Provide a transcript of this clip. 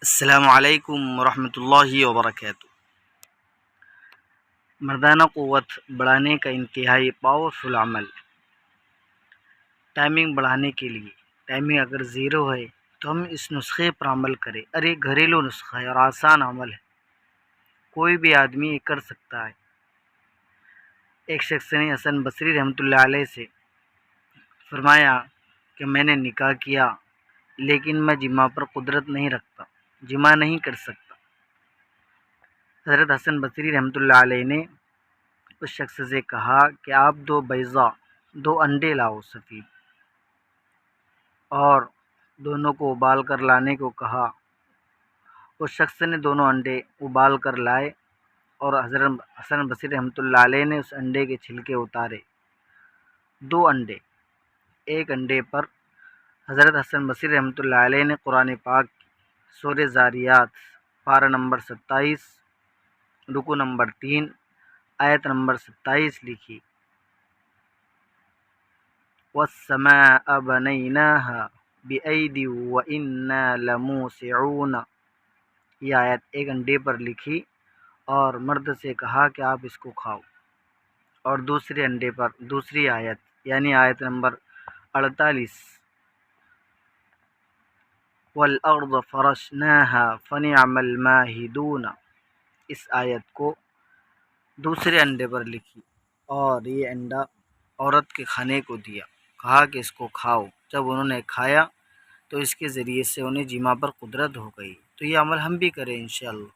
السلام علیکم ورحمۃ اللہ وبرکاتہ۔ مردانہ قوت بڑھانے کا انتہائی پاورفل عمل۔ ٹائمنگ بڑھانے کے لیے ٹائمنگ اگر 0 ہے تو ہم اس نسخے پر عمل کریں۔ ایک گھریلو نسخہ ہے اور آسان عمل ہے، کوئی بھی آدمی یہ کر سکتا ہے۔ ایک شخص نے حسن بصری رحمۃ اللہ علیہ سے فرمایا کہ میں نے نکاح کیا لیکن میں جماع پر قدرت نہیں رکھتا، جماع نہیں کر سکتا۔ حضرت حسن بصری رحمۃ اللہ علیہ نے اس شخص سے کہا کہ آپ 2 بیضہ 2 انڈے لاؤ سفید، اور دونوں کو ابال کر لانے کو کہا۔ اس شخص نے دونوں انڈے ابال کر لائے اور حضرت حسن بصری رحمۃ اللہ علیہ نے اس انڈے کے چھلکے اتارے۔ 2 انڈے، ایک انڈے پر حضرت حسن بصری رحمۃ اللہ علیہ نے قرآن پاک سورہ ذاریات پارہ نمبر 27 رکوع نمبر 3 آیت نمبر 27 لکھی، وَالسَّمَاءَ بَنَيْنَاهَا بِأَيْدٍ وَإِنَّا لَمُوسِعُونَ۔ یہ آیت ایک انڈے پر لکھی اور مرد سے کہا کہ آپ اس کو کھاؤ، اور دوسرے انڈے پر دوسری آیت یعنی آیت نمبر 48، وَالْأَرْضَ فَرَشْنَاهَا فَنِعْمَ الْمَاهِدُونَ، اس آیت کو دوسرے انڈے پر لکھی اور یہ انڈا عورت کے کھانے کو دیا، کہا کہ اس کو کھاؤ۔ جب انہوں نے کھایا تو اس کے ذریعے سے انہیں جماع پر قدرت ہو گئی۔ تو یہ عمل ہم بھی کریں انشاءاللہ۔